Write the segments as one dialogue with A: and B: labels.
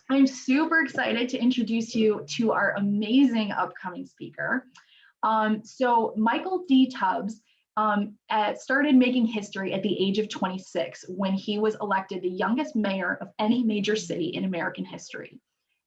A: I'm super excited to introduce you to our amazing upcoming speaker. So Michael D. Tubbs started making history at the age of 26 when he was elected the youngest mayor of any major city in American history.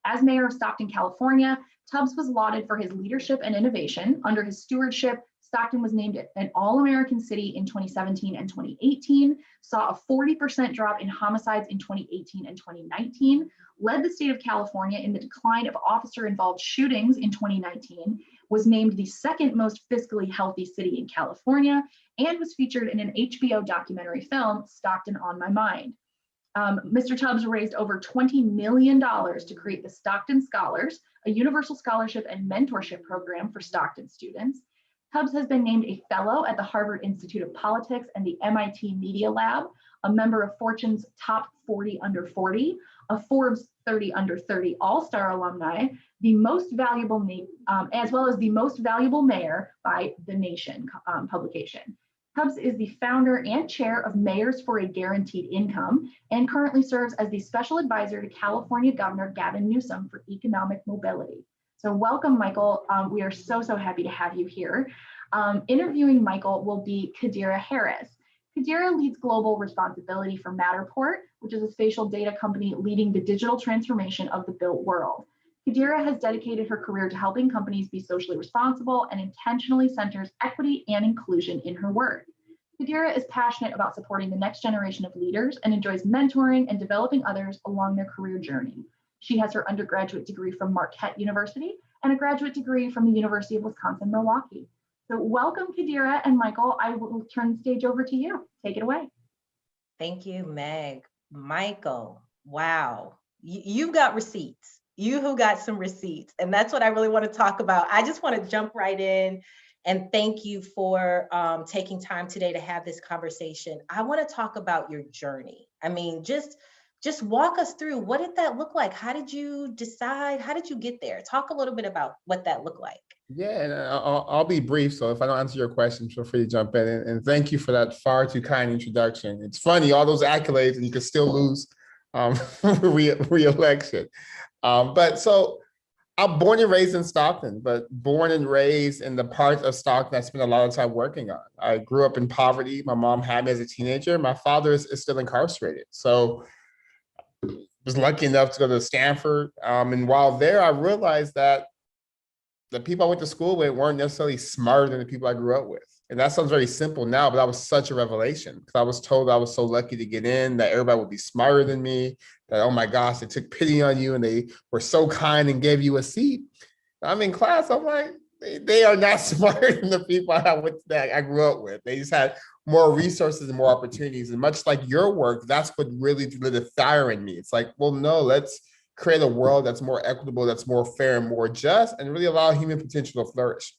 A: As mayor of Stockton, California, Tubbs was lauded for his leadership and innovation. Under his stewardship, Stockton was named an All-American City in 2017 and 2018, saw a 40% drop in homicides in 2018 and 2019, led the state of California in the decline of officer-involved shootings in 2019, was named the second most fiscally healthy city in California, and was featured in an HBO documentary film, Stockton on My Mind. Mr. Tubbs raised over $20 million to create the Stockton Scholars, a universal scholarship and mentorship program for Stockton students. Tubbs has been named a fellow at the Harvard Institute of Politics and the MIT Media Lab, a member of Fortune's Top 40 Under 40, a Forbes 30 Under 30 All-Star alumni, the most valuable as well as the most valuable mayor by The Nation publication. Tubbs is the founder and chair of Mayors for a Guaranteed Income and currently serves as the special advisor to California Governor Gavin Newsom for economic mobility. So welcome, Michael. We are so happy to have you here. Interviewing Michael will be Kadira Harris. Kadira leads global responsibility for Matterport, which is a spatial data company leading the digital transformation of the built world. Kadira has dedicated her career to helping companies be socially responsible and intentionally centers equity and inclusion in her work. Kadira is passionate about supporting the next generation of leaders and enjoys mentoring and developing others along their career journey. She has her undergraduate degree from Marquette University and a graduate degree from the University of Wisconsin-Milwaukee. So welcome, Kadira and Michael. I will turn the stage over to you. Take it away.
B: Thank you, Meg. Michael, wow, you've got receipts. You who got some receipts, and that's what I really want to talk about. I just want to jump right in and thank you for taking time today to have this conversation. I want to talk about your journey. I mean, just walk us through, what did that look like? How did you decide? How did you get there? Talk a little bit about what that looked like.
C: Yeah, and I'll be brief. So if I don't answer your question, feel free to jump in. And thank you for that far too kind introduction. It's funny, all those accolades, and you could still lose re-election. But so I'm born and raised in Stockton, but born and raised in the part of Stockton I spent a lot of time working on. I grew up in poverty. My mom had me as a teenager. My father is still incarcerated. So was lucky enough to go to Stanford. And while there, I realized that the people I went to school with weren't necessarily smarter than the people I grew up with. And that sounds very simple now, but that was such a revelation because I was told I was so lucky to get in, that everybody would be smarter than me, that, oh my gosh, they took pity on you and they were so kind and gave you a seat. I'm in class, I'm like, they are not smarter than the people that I grew up with. They just had more resources and more opportunities. And much like your work, that's what really lit a fire in me. It's like, well, no, let's create a world that's more equitable, that's more fair and more just, and really allow human potential to flourish.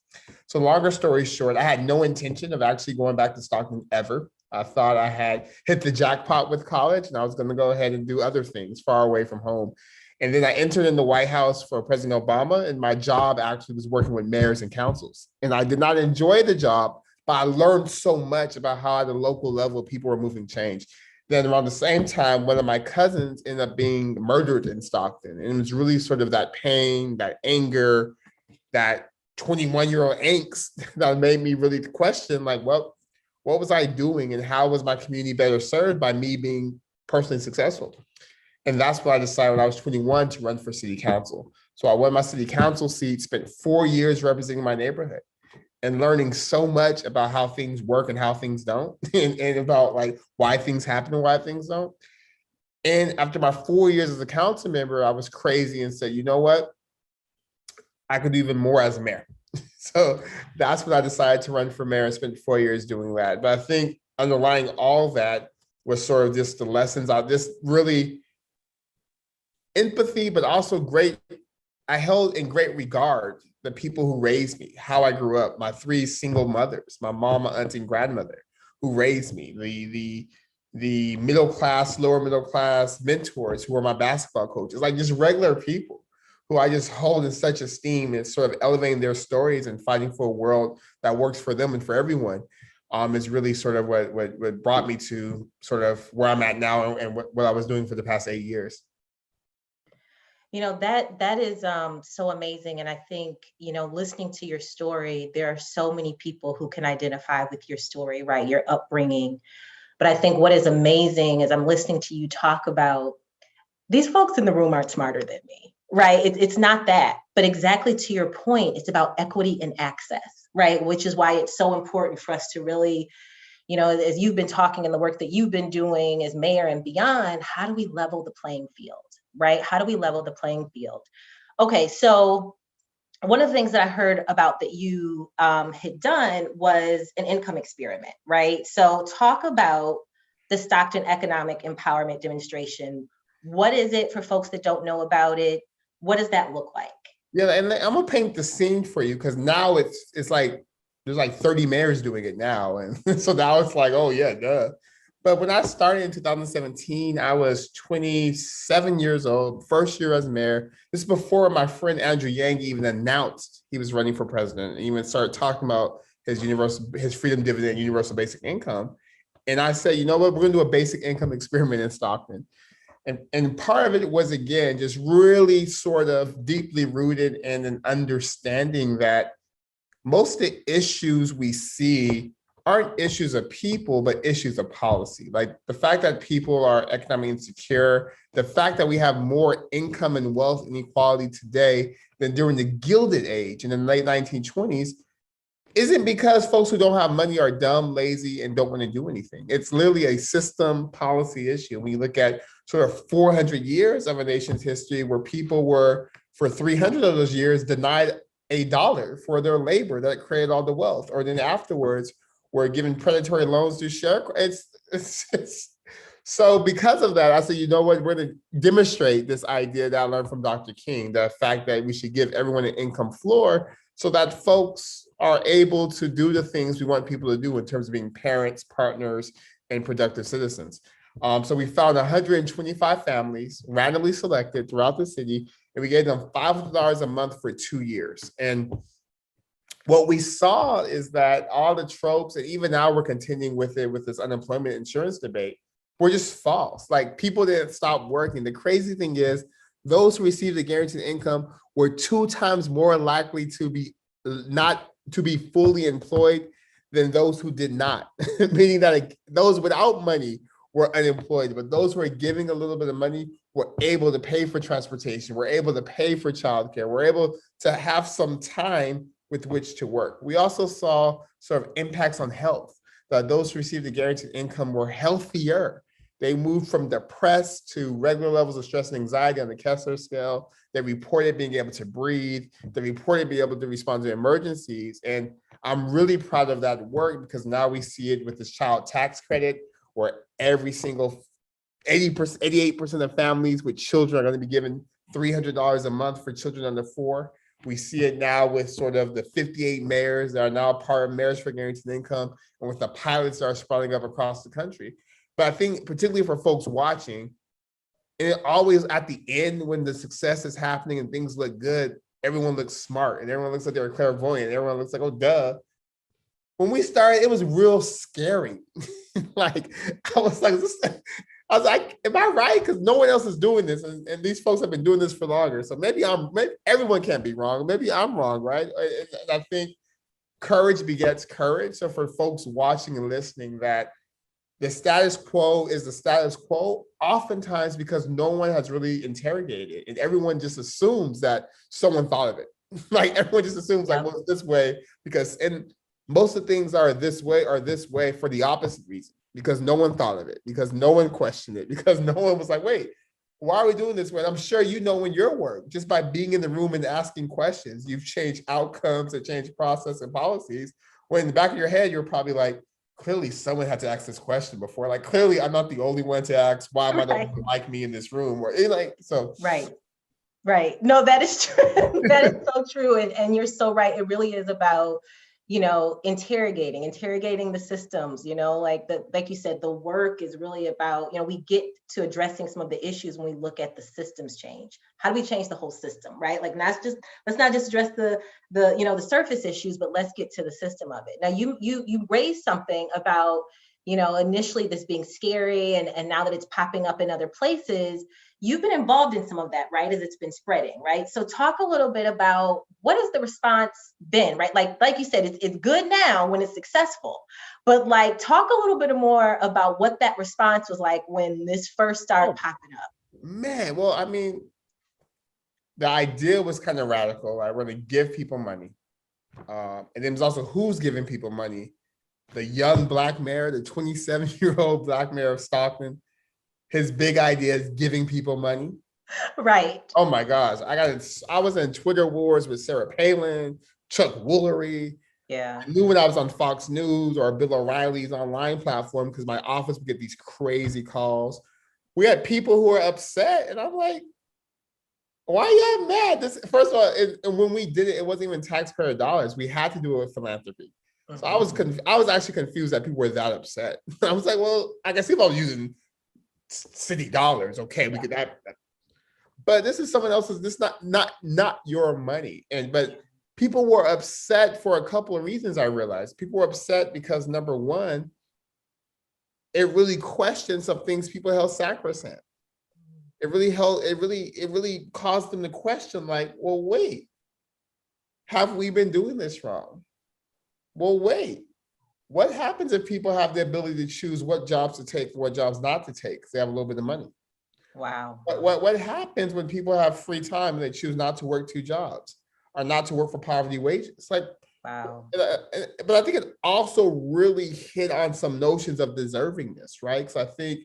C: So longer story short, I had no intention of actually going back to Stockton ever. I thought I had hit the jackpot with college and I was going to go ahead and do other things far away from home. And then I entered in the White House for President Obama, and my job actually was working with mayors and councils. And I did not enjoy the job, but I learned so much about how at the local level people were moving change. Then around the same time, one of my cousins ended up being murdered in Stockton. And it was really sort of that pain, that anger, that 21-year-old angst that made me really question, like, what was I doing and how was my community better served by me being personally successful? And that's what I decided when I was 21 to run for city council. So I won my city council seat, spent 4 years representing my neighborhood and learning so much about how things work and how things don't, and about like why things happen and why things don't. And after my 4 years as a council member, I was crazy and said, you know what? I could do even more as a mayor. So that's when I decided to run for mayor and spent 4 years doing that. But I think underlying all that was sort of just the lessons out, this really empathy, but also I held in great regard the people who raised me, how I grew up, my 3 single mothers, my mom, my aunt, and grandmother who raised me, the middle class, lower middle class mentors who were my basketball coaches, like just regular people who I just hold in such esteem, and sort of elevating their stories and fighting for a world that works for them and for everyone is really sort of what brought me to sort of where I'm at now and what I was doing for the past 8 years.
B: That is so amazing. And I think, listening to your story, there are so many people who can identify with your story, right? Your upbringing. But I think what is amazing is I'm listening to you talk about these folks in the room aren't smarter than me, right? It's not that, but exactly to your point, it's about equity and access, right? Which is why it's so important for us to really, as you've been talking and the work that you've been doing as mayor and beyond, how do we level the playing field, right? How do we level the playing field? Okay, so one of the things that I heard about that you had done was an income experiment, right? So talk about the Stockton Economic Empowerment Demonstration. What is it for folks that don't know about it? What does that look like?
C: Yeah, and I'm gonna paint the scene for you because now it's like there's like 30 mayors doing it now, and so now it's like, oh yeah, duh. But when I started in 2017, I was 27 years old, first year as mayor. This is before my friend Andrew Yang even announced he was running for president, and even started talking about his freedom dividend, universal basic income. And I said, you know what, we're gonna do a basic income experiment in Stockton. And part of it was, again, just really sort of deeply rooted in an understanding that most of the issues we see aren't issues of people, but issues of policy. Like the fact that people are economically insecure, the fact that we have more income and wealth inequality today than during the Gilded Age in the late 1920s, isn't because folks who don't have money are dumb, lazy, and don't want to do anything. It's literally a system policy issue. When you look at sort of 400 years of a nation's history where people were, for 300 of those years, denied $1 for their labor that created all the wealth, or then afterwards were given predatory loans to share. So because of that, I said, you know what, we're going to demonstrate this idea that I learned from Dr. King, the fact that we should give everyone an income floor so that folks are able to do the things we want people to do in terms of being parents, partners, and productive citizens. So we found 125 families randomly selected throughout the city, and we gave them $500 a month for 2 years. And what we saw is that all the tropes, and even now we're continuing with it with this unemployment insurance debate, were just false. Like people didn't stop working. The crazy thing is those who received the guaranteed income were 2 times more likely to be fully employed than those who did not, meaning that those without money were unemployed, but those who are giving a little bit of money were able to pay for transportation, were able to pay for childcare, were able to have some time with which to work. We also saw sort of impacts on health. That those who received the guaranteed income were healthier. They moved from depressed to regular levels of stress and anxiety on the Kessler scale. They reported being able to breathe. They reported being able to respond to emergencies. And I'm really proud of that work because now we see it with this child tax credit, where every single 80%, 88% of families with children are going to be given $300 a month for children under 4. We see it now with sort of the 58 mayors that are now part of Mayors for Guaranteed Income, and with the pilots that are sprouting up across the country. But I think particularly for folks watching, and it always at the end when the success is happening and things look good, everyone looks smart and everyone looks like they're clairvoyant. And everyone looks like, oh, duh. When we started, it was real scary. Like, I was like, am I right? Because no one else is doing this. And these folks have been doing this for longer. So maybe everyone can't be wrong. Maybe I'm wrong, right? And I think courage begets courage. So for folks watching and listening, that the status quo is the status quo, oftentimes because no one has really interrogated it. And everyone just assumes that someone thought of it. Like everyone just assumes like, well, it's this way because, and most of the things are this way for the opposite reason, because no one thought of it, because no one questioned it, because no one was like, wait, why are we doing this? When I'm sure you know in your work, just by being in the room and asking questions, you've changed outcomes and changed process and policies. When in the back of your head, you're probably like, clearly someone had to ask this question before. Like, clearly I'm not the only one to ask, why am I the one like me in this room? Or like, so.
B: Right. No, that is true. That is so true. And you're so right. It really is about, interrogating the systems, like you said, the work is really about, we get to addressing some of the issues when we look at the systems change. How do we change the whole system, right? Like let's not just address the surface issues, but let's get to the system of it. Now you raised something about, initially this being scary and now that it's popping up in other places, you've been involved in some of that, right? As it's been spreading, right? So talk a little bit about what has the response been, right? Like you said, it's good now when it's successful, but like talk a little bit more about what that response was like when this first started popping up.
C: Man, well, I mean, the idea was kind of radical. I want to give people money. And then there's also who's giving people money. The young black mayor, the 27-year-old black mayor of Stockton, his big idea is giving people money.
B: Right.
C: Oh my gosh. I was in Twitter wars with Sarah Palin, Chuck Woolery.
B: Yeah.
C: I knew when I was on Fox News or Bill O'Reilly's online platform because my office would get these crazy calls. We had people who were upset, and I'm like, why are y'all mad? First of all, when we did it, it wasn't even taxpayer dollars. We had to do it with philanthropy. So I was actually confused that people were that upset. I was like, well, I guess if I was using city dollars, okay, we could that. But this is someone else's. This is not your money. But people were upset for a couple of reasons. I realized people were upset because number one, it really questioned some things people held sacrosanct. It really caused them to question, like, well, wait, have we been doing this wrong? Well, wait, what happens if people have the ability to choose what jobs to take, what jobs not to take, because they have a little bit of money?
B: Wow.
C: What happens when people have free time and they choose not to work 2 jobs or not to work for poverty wages? It's like,
B: wow.
C: But I think it also really hit on some notions of deservingness, right? Because I think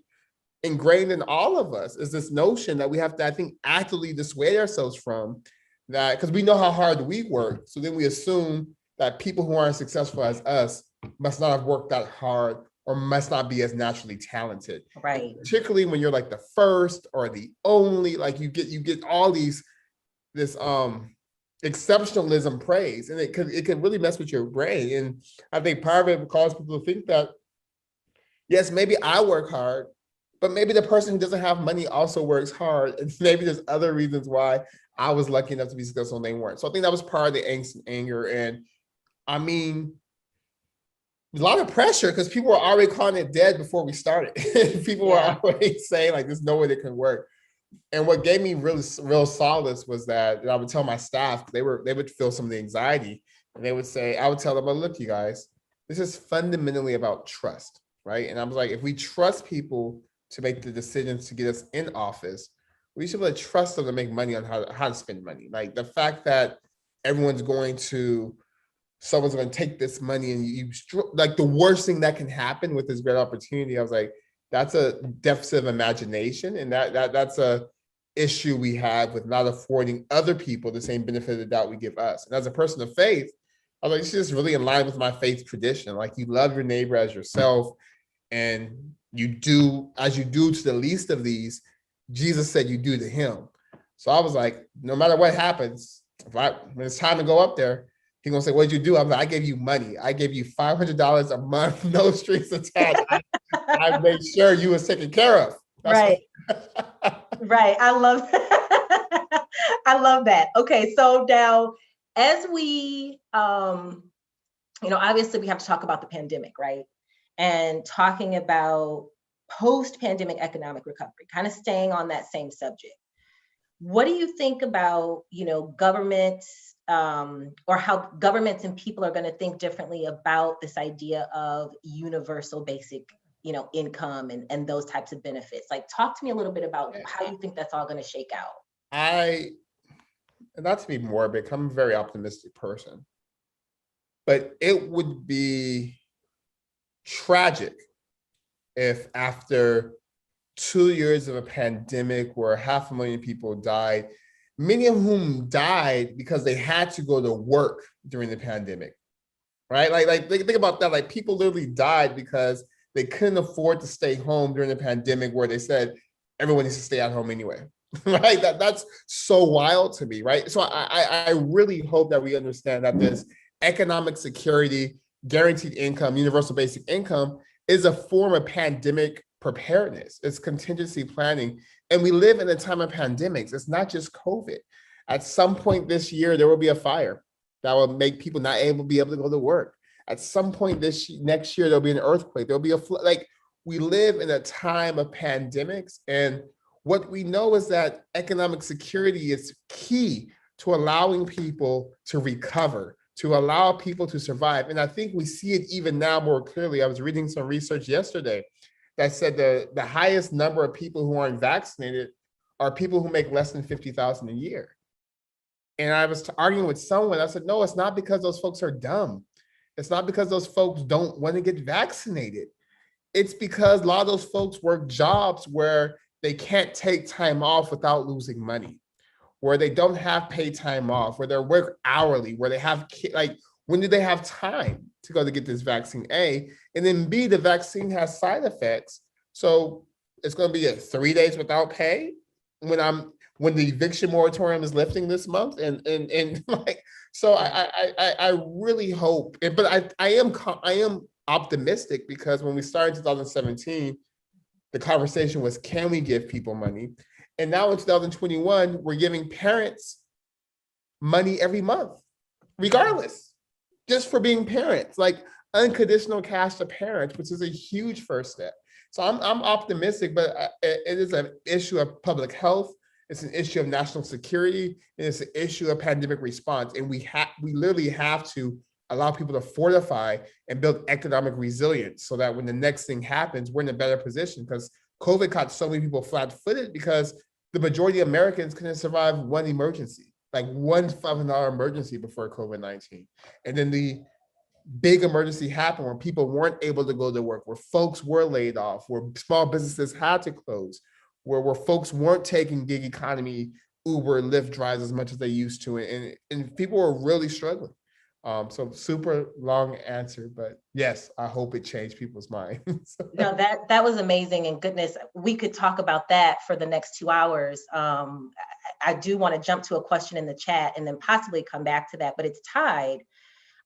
C: ingrained in all of us is this notion that we have to, I think, actively dissuade ourselves from that, because we know how hard we work. So then we assume that people who aren't successful as us must not have worked that hard or must not be as naturally talented.
B: Right.
C: And particularly when you're like the first or the only, like you get all this exceptionalism praise, and it can really mess with your brain. And I think part of it causes people to think that, yes, maybe I work hard, but maybe the person who doesn't have money also works hard. And maybe there's other reasons why I was lucky enough to be successful and they weren't. So I think that was part of the angst and anger. And I mean, a lot of pressure because people were already calling it dead before we started. People were already saying like, there's no way it can work. And what gave me real solace was that I would tell my staff, they would feel some of the anxiety, and they would say, I would tell them, well, look, you guys, this is fundamentally about trust, right? And I was like, if we trust people to make the decisions to get us in office, we should be able to trust them to make money on how to spend money. Like the fact that someone's going to take this money and like the worst thing that can happen with this great opportunity. I was like, that's a deficit of imagination, and that's a issue we have with not affording other people the same benefit of the doubt we give us. And as a person of faith, I was like, this is really in line with my faith tradition. Like you love your neighbor as yourself, and you do as you do to the least of these, Jesus said you do to him. So I was like, no matter what happens, when it's time to go up there, he's gonna say, what'd you do? I'm like, I gave you money. I gave you $500 a month, no strings attached. I made sure you was taken care of.
B: That's right. I love I love that. Okay, so now as we obviously we have to talk about the pandemic, right? And talking about post-pandemic economic recovery, kind of staying on that same subject. What do you think about, governments or how governments and people are going to think differently about this idea of universal basic, income and those types of benefits? Like, talk to me a little bit about how you think that's all going to shake out.
C: And not to be morbid, I'm a very optimistic person, but it would be tragic if after 2 years of a pandemic where 500,000 people died, many of whom died because they had to go to work during the pandemic, right? Like think about that. Like people literally died because they couldn't afford to stay home during the pandemic, where they said everyone needs to stay at home anyway, right? That's so wild to me, right? So I really hope that we understand that this economic security, guaranteed income, universal basic income is a form of pandemic preparedness. It's contingency planning. And we live in a time of pandemics. It's not just COVID. At some point this year, there will be a fire that will make people not be able to go to work. At some point next year, there'll be an earthquake. There'll be a flood. Like we live in a time of pandemics, and what we know is that economic security is key to allowing people to recover, to allow people to survive. And I think we see it even now more clearly. I was reading some research yesterday that said the highest number of people who aren't vaccinated are people who make less than $50,000 a year. And I was arguing with someone, I said, no, it's not because those folks are dumb. It's not because those folks don't want to get vaccinated. It's because a lot of those folks work jobs where they can't take time off without losing money, where they don't have paid time off, where they work hourly, where they have, like, when do they have time to go to get this vaccine, A? And then B, the vaccine has side effects. So it's going to be 3 days without pay when the eviction moratorium is lifting this month. And like, so I really hope, but I am optimistic, because when we started in 2017, the conversation was, can we give people money? And now in 2021, we're giving parents money every month, regardless, just for being parents, like unconditional cash to parents, which is a huge first step. So I'm optimistic, but it is an issue of public health. It's an issue of national security, and it's an issue of pandemic response. And we literally have to allow people to fortify and build economic resilience so that when the next thing happens, we're in a better position, because COVID caught so many people flat-footed because the majority of Americans couldn't survive one emergency, like one $500 emergency before COVID-19. And then the big emergency happened where people weren't able to go to work, where folks were laid off, where small businesses had to close, where folks weren't taking gig economy, Uber, Lyft drives as much as they used to, and people were really struggling. So super long answer, but yes, I hope it changed people's minds.
B: No, that was amazing, and goodness, we could talk about that for the next 2 hours. I do want to jump to a question in the chat and then possibly come back to that, but it's tied.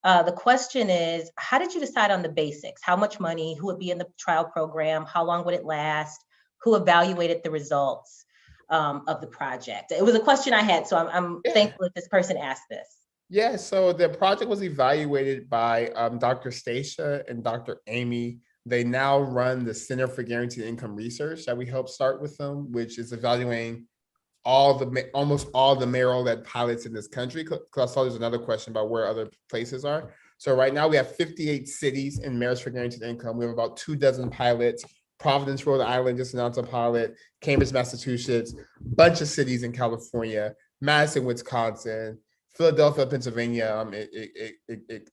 B: The question is, how did you decide on the basics? How much money, who would be in the trial program? How long would it last? Who evaluated the results of the project? It was a question I had, so I'm thankful that this person asked this.
C: Yeah, so the project was evaluated by Dr. Stacia and Dr. Amy. They now run the Center for Guaranteed Income Research that we helped start with them, which is evaluating almost all the mayoral-led pilots in this country. Because I saw there's another question about where other places are. So right now we have 58 cities in Mayors for Guaranteed Income. We have about 24 pilots. Providence, Rhode Island just announced a pilot. Cambridge, Massachusetts, bunch of cities in California, Madison, Wisconsin, Philadelphia, Pennsylvania,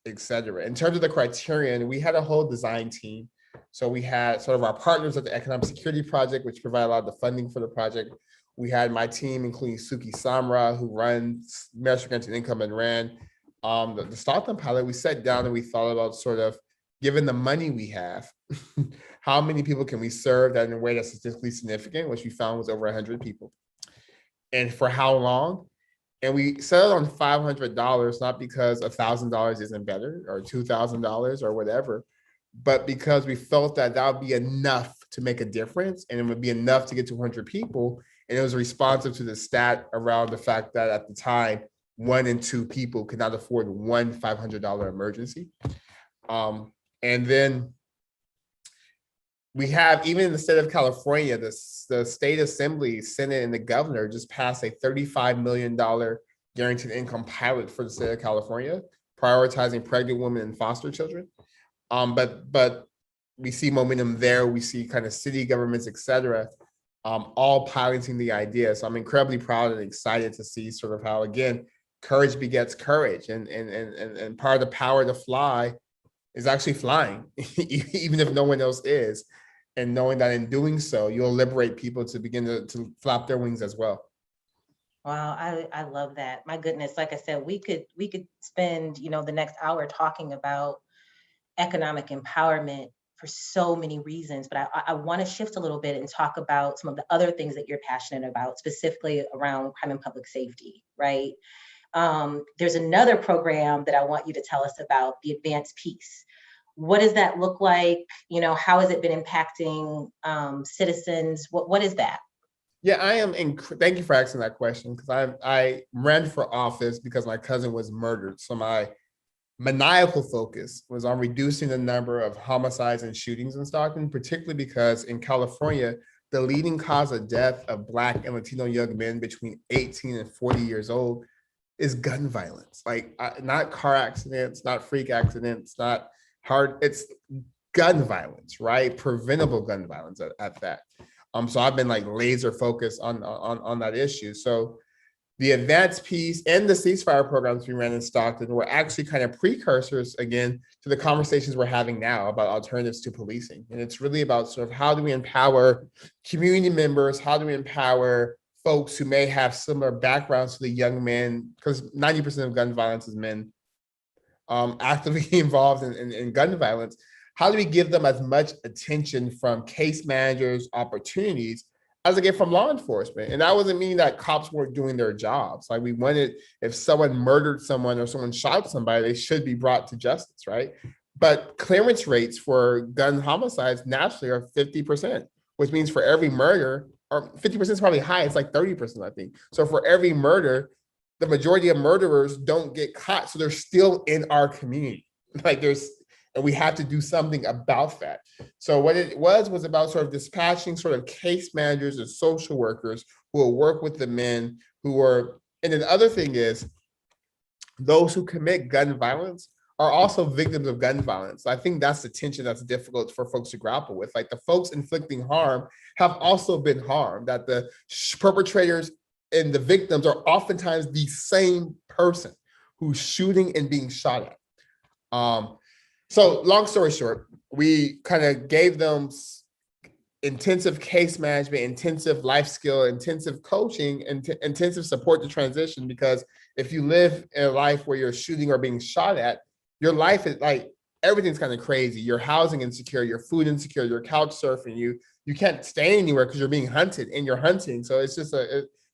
C: et cetera. In terms of the criterion, we had a whole design team. So we had sort of our partners at the Economic Security Project, which provide a lot of the funding for the project. We had my team, including Suki Samra, who runs Mayors for Guaranteed Income and ran the Stockton pilot. We sat down and we thought about sort of, given the money we have, how many people can we serve that in a way that's statistically significant, which we found was over 100 people. And for how long? And we settled on $500, not because $1,000 isn't better or $2,000 or whatever, but because we felt that that would be enough to make a difference, and it would be enough to get to 100 people. And it was responsive to the stat around the fact that at the time, 1 in 2 people could not afford one $500 emergency. And then we have, even in the state of California, the state assembly, Senate, and the governor just passed a $35 million guaranteed income pilot for the state of California, prioritizing pregnant women and foster children. But we see momentum there. We see kind of city governments, et cetera, all piloting the idea. So I'm incredibly proud and excited to see sort of how, again, courage begets courage. And part of the power to fly is actually flying, even if no one else is. And knowing that in doing so, you'll liberate people to begin to flap their wings as well.
B: Wow, I love that. My goodness, like I said, we could spend, the next hour talking about economic empowerment for so many reasons, but I want to shift a little bit and talk about some of the other things that you're passionate about, specifically around crime and public safety, right? There's another program that I want you to tell us about, the Advanced Peace. What does that look like? How has it been impacting citizens? What is that?
C: Yeah, thank you for asking that question, because I ran for office because my cousin was murdered. So my maniacal focus was on reducing the number of homicides and shootings in Stockton, particularly because in California, the leading cause of death of Black and Latino young men between 18 and 40 years old is gun violence. Like not car accidents, not freak accidents, not it's gun violence, right? Preventable gun violence at that. So I've been like laser focused on that issue. So the advanced peace and the ceasefire programs we ran in Stockton were actually kind of precursors, again, to the conversations we're having now about alternatives to policing. And it's really about sort of how do we empower community members? How do we empower folks who may have similar backgrounds to the young men? Because 90% of gun violence is men actively involved in gun violence. How do we give them as much attention from case managers, opportunities, as I get from law enforcement? And that doesn't mean that cops weren't doing their jobs. Like we wanted, if someone murdered someone or someone shot somebody, they should be brought to justice, right? But clearance rates for gun homicides nationally are 50%, which means for every murder, or 50% is probably high, it's like 30%, I think. So for every murder, the majority of murderers don't get caught. So they're still in our community. Like and we have to do something about that. So what it was about sort of dispatching sort of case managers and social workers who will work with the men who are, and then the other thing is those who commit gun violence are also victims of gun violence. I think that's the tension that's difficult for folks to grapple with. Like the folks inflicting harm have also been harmed, that the perpetrators and the victims are oftentimes the same person who's shooting and being shot at. So long story short, we kind of gave them intensive case management, intensive life skill, intensive coaching, and intensive support to transition. Because if you live in a life where you're shooting or being shot at, your life is like, everything's kind of crazy. You're housing insecure, you're food insecure, you're couch surfing, you can't stay anywhere because you're being hunted and you're hunting. So it's just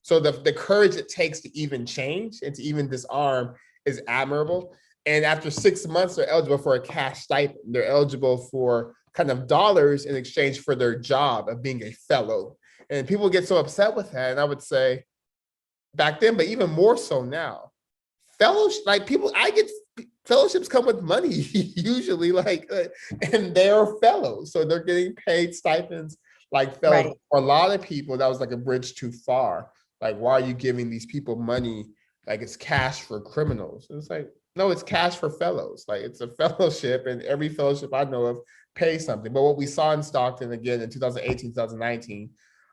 C: so the courage it takes to even change and to even disarm is admirable. And after 6 months, they're eligible for a cash stipend. They're eligible for kind of dollars in exchange for their job of being a fellow. And people get so upset with that. And I would say back then, but even more so now, fellowship, like people, I get fellowships come with money usually, like, and they're fellows. So they're getting paid stipends like fellows. Right. For a lot of people, that was like a bridge too far. Like, why are you giving these people money? Like it's cash for criminals. And it's like, no, it's cash for fellows. Like it's a fellowship, and every fellowship I know of pays something. But what we saw in Stockton again in 2018, 2019,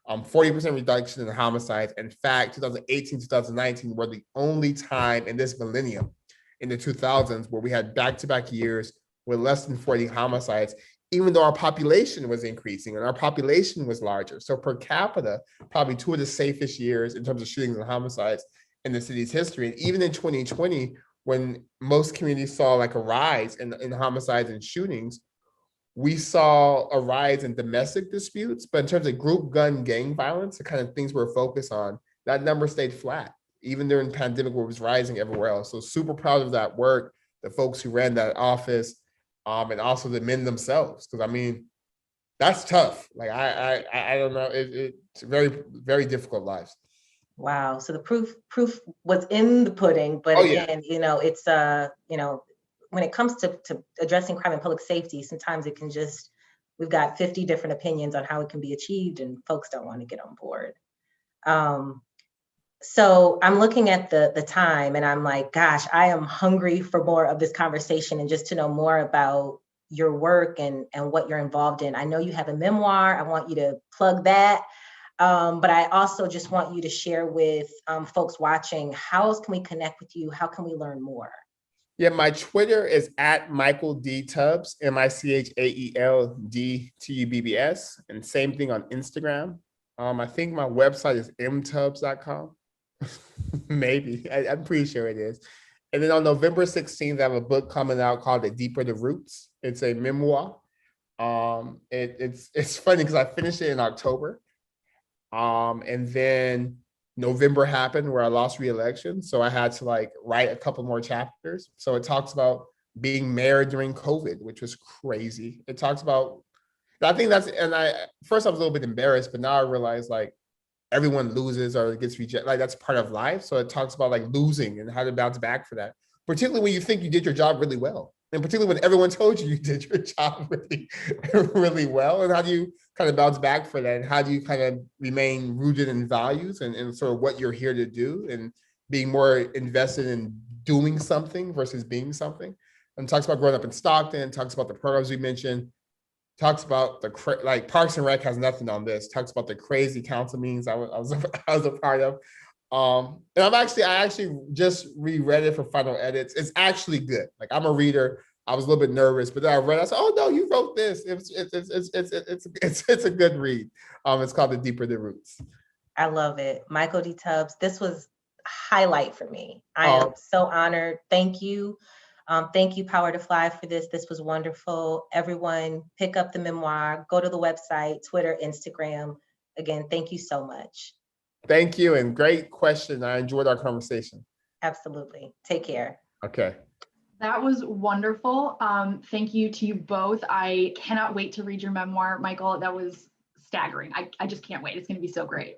C: 40% reduction in homicides. In fact, 2018, 2019 were the only time in this millennium, in the 2000s, where we had back-to-back years with less than 40 homicides, even though our population was increasing and our population was larger. So per capita, probably two of the safest years in terms of shootings and homicides in the city's history. And even in 2020, when most communities saw like a rise in homicides and shootings, we saw a rise in domestic disputes, but in terms of group gun gang violence, the kind of things we're focused on, that number stayed flat, even during the pandemic where it was rising everywhere else. So super proud of that work, the folks who ran that office, and also the men themselves, because I mean, that's tough. Like I don't know, it's very, very difficult lives.
B: Wow. So the proof was in the pudding, but again, yeah. It's when it comes to addressing crime and public safety, sometimes it can we've got 50 different opinions on how it can be achieved, and folks don't want to get on board. So I'm looking at the time, and I'm like, gosh, I am hungry for more of this conversation and just to know more about your work and what you're involved in. I know you have a memoir. I want you to plug that. But I also just want you to share with folks watching, how else can we connect with you? How can we learn more?
C: Yeah, my Twitter is at Michael D. Tubbs, MichaelDTubbs, and same thing on Instagram. I think my website is mtubbs.com. Maybe, I'm pretty sure it is. And then on November 16th, I have a book coming out called The Deeper the Roots. It's a memoir. It's funny because I finished it in October. And then November happened where I lost re-election. So I had to like write a couple more chapters. So it talks about being mayor during COVID, which was crazy. It talks about, I think that's, and first I was a little bit embarrassed, but now I realize like everyone loses or gets rejected. Like that's part of life. So it talks about like losing and how to bounce back for that, particularly when you think you did your job really well. and particularly when everyone told you you did your job really, really well? And how do you kind of bounce back for that? And how do you kind of remain rooted in values and sort of what you're here to do and being more invested in doing something versus being something? And talks about growing up in Stockton, talks about the programs we mentioned, talks about the like Parks and Rec has nothing on this, talks about the crazy council meetings I was I was a part of. And I actually just reread it for final edits. It's actually good. Like, I'm a reader. I was a little bit nervous, but then I read. I said, "Oh no, you wrote this. It's a good read." It's called The Deeper the Roots.
B: I love it. Michael D. Tubbs, this was a highlight for me. I am so honored. Thank you. Thank you, Power to Fly, for this. This was wonderful. Everyone, pick up the memoir, go to the website, Twitter, Instagram. Again, thank you so much.
C: Thank you, and great question. I enjoyed our conversation.
B: Absolutely. Take care.
C: Okay.
A: That was wonderful. Thank you to you both. I cannot wait to read your memoir, Michael. That was staggering. I just can't wait. It's going to be so great.